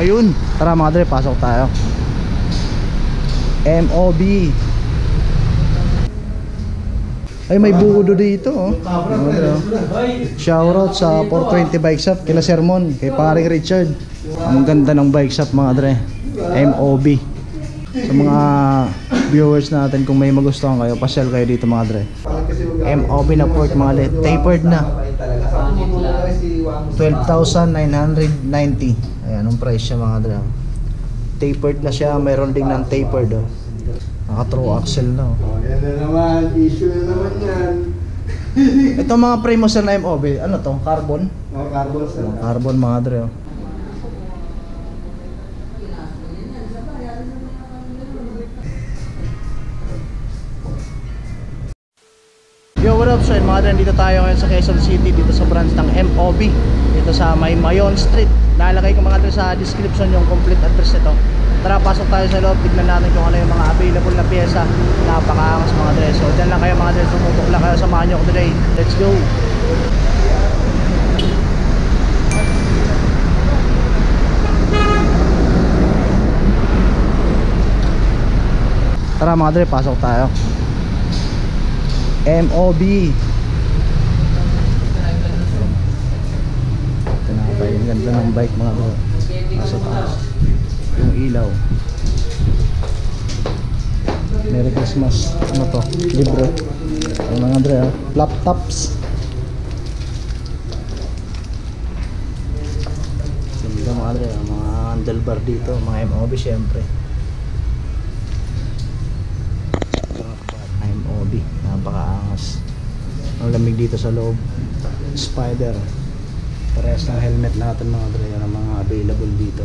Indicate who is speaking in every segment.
Speaker 1: Ayun, tara mga dre, pasok tayo. MOB. Ay, may budo dito oh. Shoutout sa 420 Bike Shop, kila Sermon, kay paring Richard. Ang ganda ng bike shop mga dre. MOB. Sa mga viewers natin, kung may magustuhan kayo, pasyal kayo dito mga dre. MOB na port mga dre, tapered na 12,990. Ayan ang price siya mga dre. Tapered na siya, mayroon ding ng tapered oh. Naka true axle na oh.
Speaker 2: Yan na naman, issue na naman yan.
Speaker 1: Ito mga frame mo sir na MOB, ano to? Carbon?
Speaker 2: Carbon sir.
Speaker 1: Carbon mga dre oh. Yo, what up sir mga dre, dito tayo ngayon sa Quezon City, dito sa branch ng MOB, dito sa may Mayon Street. Lalagay ko mga dre sa description yung complete address nito. Tara, pasok tayo sa loob, tignan natin kung ano yung mga available na pyesa. Napakaangas mga dre. So dyan lang kayo mga dre, sumutok lang kayo, samahan nyo ako today. Let's go! Tara mga dre, pasok tayo. MOB. Ito na tayo, yung ganda ng bike mga dre. Nasa taas yung ilaw. Merry Christmas. Ano to? Libre. Yung mga dre ha, laptops. Ganda mga dre, mga handlebar dito, mga MOB syempre. MOB, napakaangas. Ang lamig dito sa loob. Spider. Parehas ng helmet natin mga dre, yan ang mga available dito.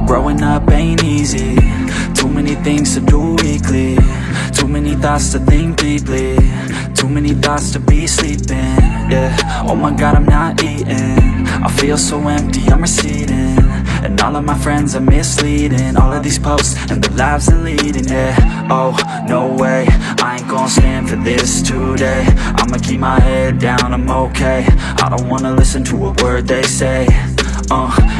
Speaker 3: Growing up ain't easy. Too many things to do weekly. Too many thoughts to think deeply. Too many thoughts to be sleeping. Yeah, oh my god, I'm not eating. I feel so empty, I'm receding. And all of my friends are misleading. All of these posts and the lives they're leading. Yeah, oh, no way, I ain't gonna stand for this today. I'ma keep my head down, I'm okay. I don't wanna listen to a word they say.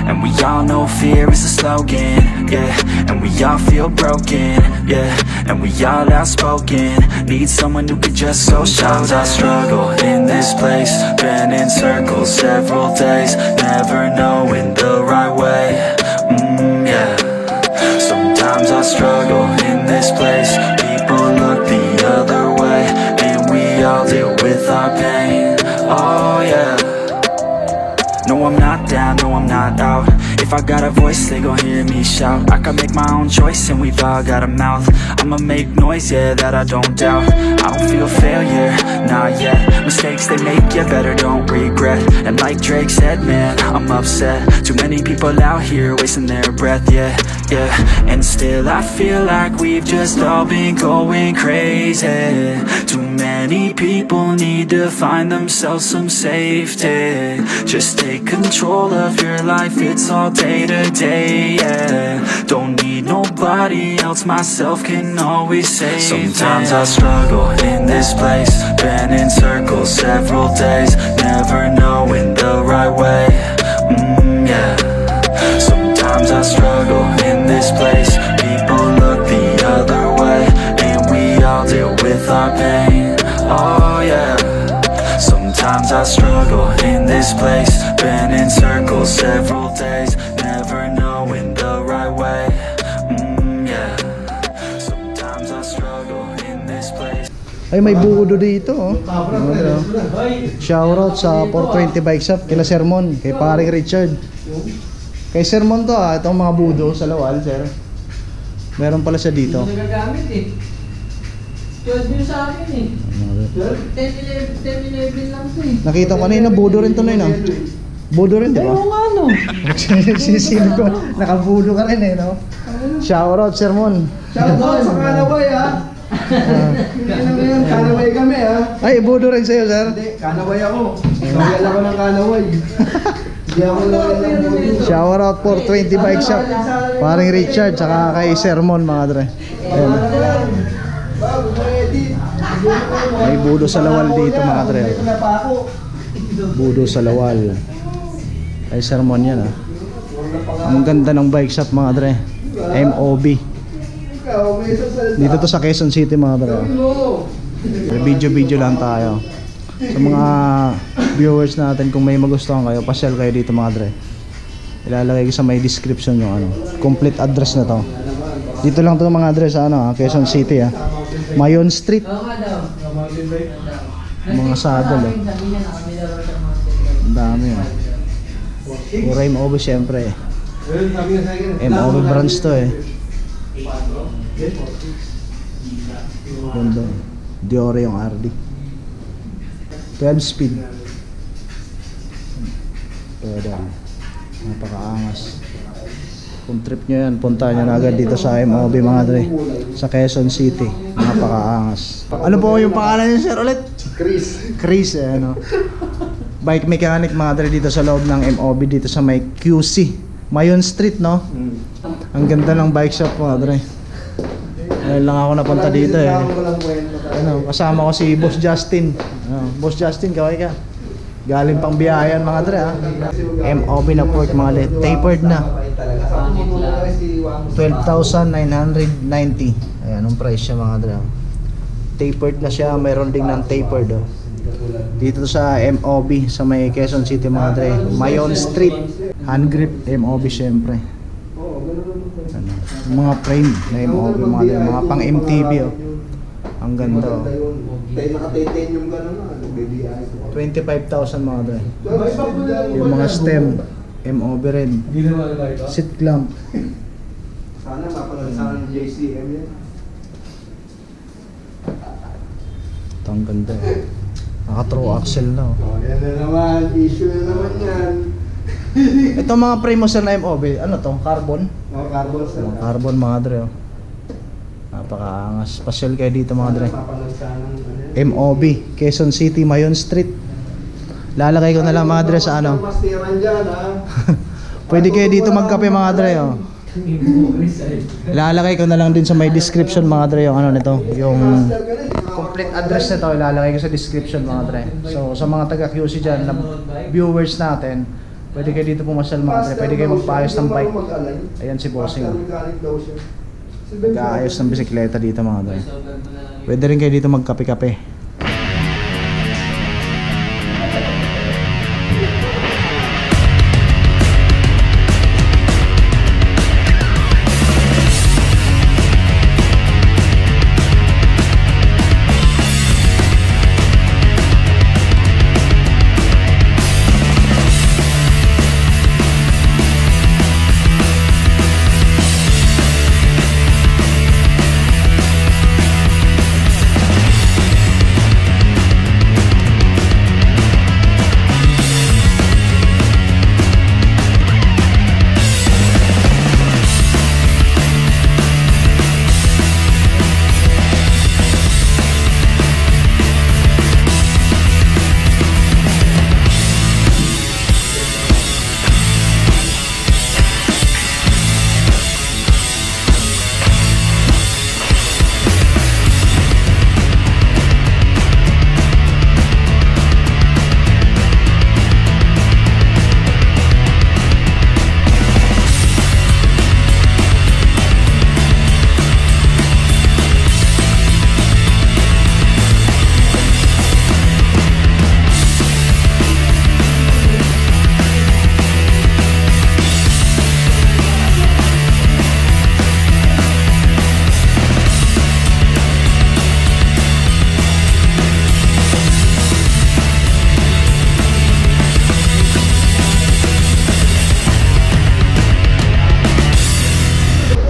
Speaker 3: And we all know fear is a slogan, yeah. And we all feel broken, yeah. And we all outspoken. Need someone who could just so sometimes I struggle in this place. Been in circles several days, never knowing the right way. Yeah. Sometimes I struggle in this place. People look the other way, and we all deal with our pain. Oh yeah. No, I'm not down, no, I'm not out. If I got a voice, they gon' hear me shout. I can make my own choice and we've all got a mouth. I'ma make noise, yeah, that I don't doubt. I don't feel failure, not yet. Mistakes they make, yeah, better don't regret. And like Drake said, man, I'm upset. Too many people out here wasting their breath, yeah, yeah. And still I feel like we've just all been going crazy. Too many people need to find themselves some safety. Just take control of your life, it's all day to day, yeah. Don't need nobody else, myself can always save. Sometimes I struggle in this place. Been in circles several days, never knowing the right way. Yeah. Sometimes I struggle in this place. People look the other way, and we all deal with our pain. Oh yeah. Sometimes I struggle in this place. Been in circles several days, never knowing the right way. Yeah. Sometimes I struggle in this place.
Speaker 1: Ay, may budo dito oh. Shoutout sa 420 Bike Shop, kila Sermon, kay paring Richard. Kay Sermon to ah, itong mga budo sa Lawal, sir. Meron pala siya dito.
Speaker 4: Hindi nagagamit eh. 12 yun sa akin eh. 10-11 lang to eh.
Speaker 1: Nakita ko kanina, budo rin to na yun ah. Budo rin, di ba?
Speaker 4: Oo nga no.
Speaker 1: Sisino ko, nakabudo ka rin eh, no? Shoutout, Sermon.
Speaker 2: Shoutout sa Kanaway ha. Kanaway kami ha.
Speaker 1: Ay, budo rin sa'yo, sir.
Speaker 2: Hindi, Kanaway ako. Loyal ako ng Kanaway. Hindi ako loyal ng budo.
Speaker 1: Shoutout 420 Bike Shop, paring Richard, saka kay Sermon mga dre. Ayan. May budo sa lawal dito mga dre. Budo sa lawal. Ay sermon yan ah. Ang ganda ng bike shop mga dre. MOB. Dito to sa Quezon City mga dre. Video lang tayo. Sa mga viewers natin, kung may magustuhan kayo, pasyal kayo dito mga dre. Ilalagay ko sa may description yung ano, complete address na to. Dito lang to mga address sa ano, Quezon City ah. Mayon Street. Mga saddle eh. Ang dami ah. Pura MOB syempre eh. MOB branch to eh. Ganda. Diore yung RD. 12 speed. Pwede. Napakaangas. Kung trip nyo yan, punta nyo na agad dito sa MOB mga dre. Sa Quezon City. Napakaangas. Ano po yung pangalan niyo sir ulit? Chris eh ano. Bike mechanic mga dre dito sa loob ng MOB dito sa may QC. Mayon Street no? Ang ganda ng bike shop mga dre. Ngayon lang ako napunta dito eh. Ano, kasama ko si Boss Justin. Boss Justin, kaway ka. Galing pang biyayan mga dre ha. MOB na port mga dre. Tapered na. 12,990. Ayan, anong price siya mga dre. Tapered na siya, mayroon ding ng tapered oh. Dito sa MOB sa may Quezon City mga dre. Mayon Street. Hand grip MOB syempre. Ano, mga frame na MOB mga dre, mga pang MTB oh. Ang ganda oh. 25,000 mga dre. Yung mga stem MOB rin. Seat clamp.
Speaker 2: Sana mapanood sana ng JCM yan.
Speaker 1: Ito ang ganda eh. Naka-throw axle na oh.
Speaker 2: Yan na naman, issue na naman yan.
Speaker 1: Ito mga frame mo sir na MOB, ano to? Carbon?
Speaker 2: Carbon sir.
Speaker 1: Carbon mga dre oh. Napakaangas. Pasyal kayo dito mga dre.
Speaker 2: Mapanood sana ng
Speaker 1: MOB, Quezon City, Mayon Street. Lalagay ko na lang mga dre sa ano.
Speaker 2: Pastiran dyan ha.
Speaker 1: Pwede kayo dito magkape mga dre oh. Ilalagay ko na lang din sa may description mga dre yung ano nito, yung complete address nito ilalagay ko sa description mga dre. So sa mga taga QC dyan na viewers natin, pwede kayo dito pumasal mga dre, pwede kayo magpaayos ng bike. Ayan si Bossing, nag-aayos ng bisikleta dito mga dre. Pwede rin kayo dito magkape-kape.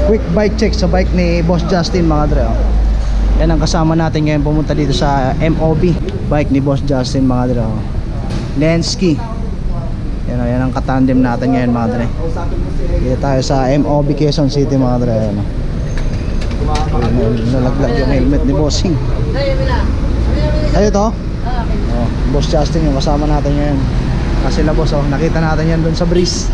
Speaker 1: Quick bike check sa bike ni Boss Justin mga dre oh. Yan ang kasama natin ngayon pumunta dito sa MOB bike ni Boss Justin mga dre oh. Lenski. Yan oh, yan ang katandem natin ngayon mga dre. Dito tayo sa MOB Quezon City mga dre oh. Nalaglag yung helmet ni Bossing. Ayun to? Oh, Boss Justin yung kasama natin ngayon. Kasi la boss oh, nakita natin yan doon sa breeze.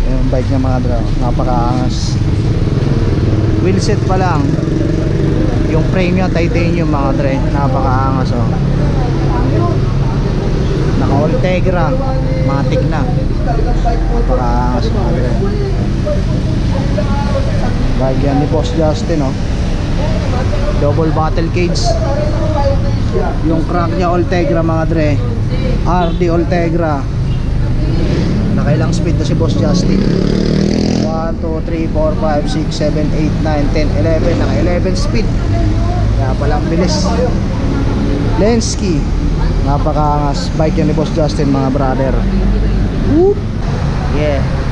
Speaker 1: Yung bike niya mga dre, napakaangas. Wheelset pa lang. Yung frame niya titanium mga dre. Napakaangas oh. Naka Ultegra, matik na. Napakaangas mga dre. Bagyan ni Boss Justin oh. Double battle cage. Yung crank niya Ultegra mga dre. RD Ultegra. Nakailang speed na si Boss Justin? 1, 2, 3, 4, 5, 6, 7, 8, 9, 10, 11. Naka 11 speed. Kaya palang bilis. Lenski. Napakaangas. Bike yan ni Boss Justin mga brother. Whoop. Yeah.